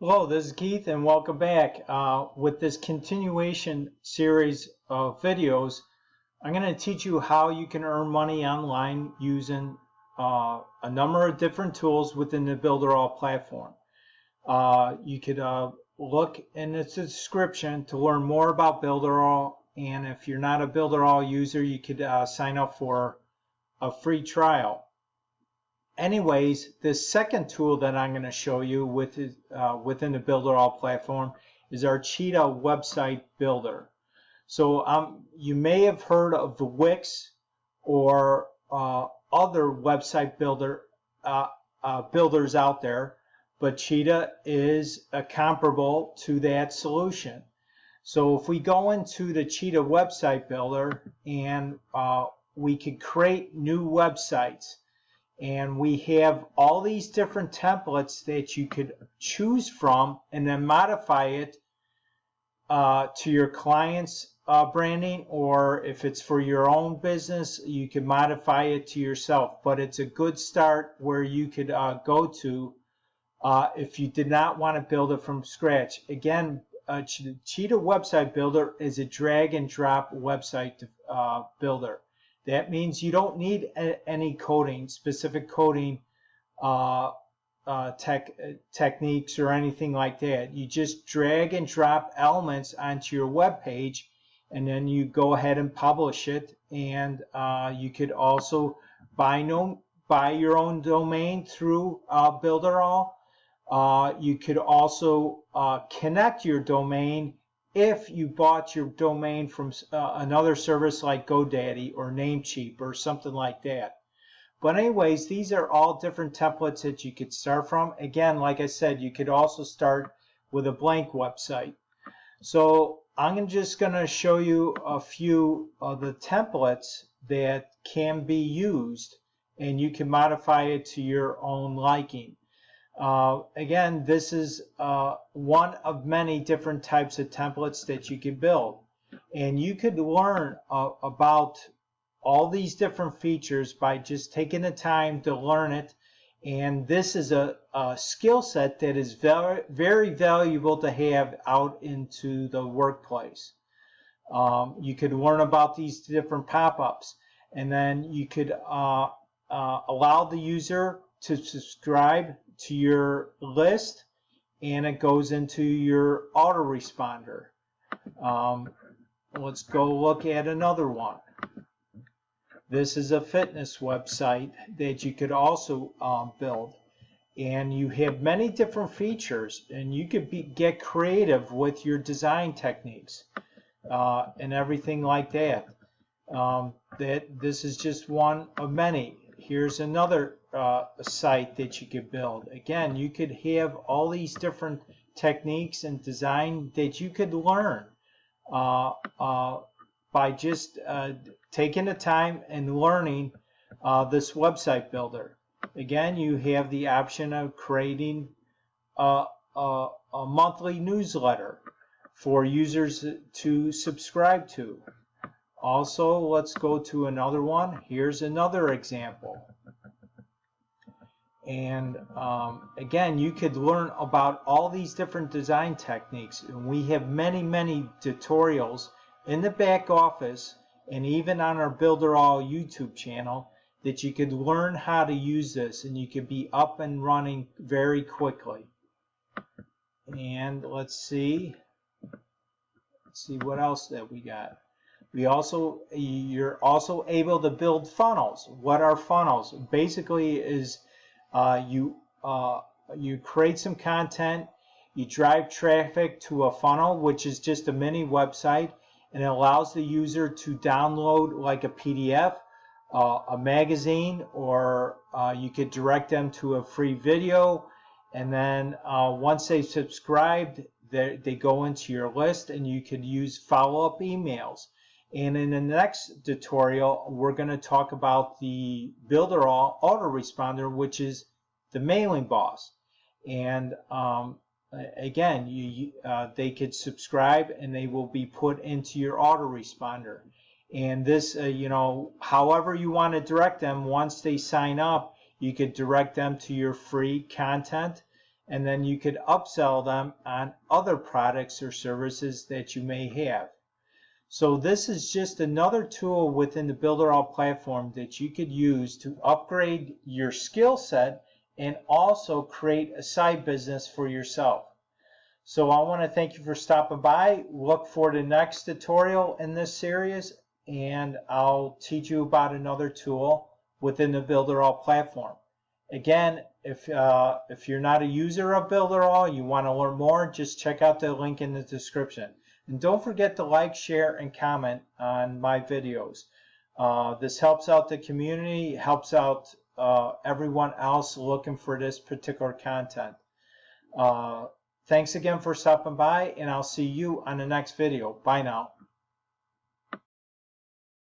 Hello, this is Keith and welcome back. With this continuation series of videos, I'm going to teach you how you can earn money online using a number of different tools within the Builderall platform. You could look in the description to learn more about Builderall, and if you're not a Builderall user, you could sign up for a free trial. Anyways, the second tool that I'm going to show you within the Builderall platform is our Cheetah website builder. So you may have heard of the Wix or other website builders out there, but Cheetah is comparable to that solution. So if we go into the Cheetah website builder and we could create new websites. And we have all these different templates that you could choose from and then modify it to your client's branding, or if it's for your own business, you can modify it to yourself. But it's a good start where you could go to if you did not want to build it from scratch. Again, Cheetah Website Builder is a drag and drop website builder. That means you don't need any coding, specific coding techniques or anything like that. You just drag and drop elements onto your web page, and then you go ahead and publish it. And you could also buy your own domain through Builderall. You could also connect your domain if you bought your domain from another service like GoDaddy or Namecheap or something like that. But anyways, these are all different templates that you could start from. Again, like I said, you could also start with a blank website. So I'm just going to show you a few of the templates that can be used, and you can modify it to your own liking. Again, this is one of many different types of templates that you can build. And you could learn about all these different features by just taking the time to learn it. And this is a skill set that is very, very valuable to have out into the workplace. You could learn about these different pop-ups. And then you could allow the user to subscribe to your list, and it goes into your autoresponder. Let's go look at another one. This is a fitness website that you could also build, and you have many different features, and you could get creative with your design techniques and everything like that. This is just one of many. Here's another site that you could build. Again, you could have all these different techniques and design that you could learn by just taking the time and learning this website builder. Again, you have the option of creating a monthly newsletter for users to subscribe to. Also, let's go to another one. Here's another example. And again, you could learn about all these different design techniques. And we have many, many tutorials in the back office and even on our Builderall YouTube channel that you could learn how to use this, and you could be up and running very quickly. And let's see what else that we got. You're also able to build funnels. What are funnels? Basically is you create some content, you drive traffic to a funnel, which is just a mini website, and it allows the user to download like a PDF, a magazine, or you could direct them to a free video, and then once they've subscribed, they go into your list, and you could use follow-up emails. And in the next tutorial, we're going to talk about the Builderall autoresponder, which is the mailing boss. And again, they could subscribe, and they will be put into your autoresponder. And this, however you want to direct them, once they sign up, you could direct them to your free content, and then you could upsell them on other products or services that you may have. So this is just another tool within the Builderall platform that you could use to upgrade your skill set and also create a side business for yourself. So I want to thank you for stopping by. Look for the next tutorial in this series, and I'll teach you about another tool within the Builderall platform. Again, if you're not a user of Builderall, you want to learn more, just check out the link in the description. And don't forget to like, share, and comment on my videos. This helps out the community, helps out everyone else looking for this particular content. Thanks again for stopping by, and I'll see you on the next video. Bye now.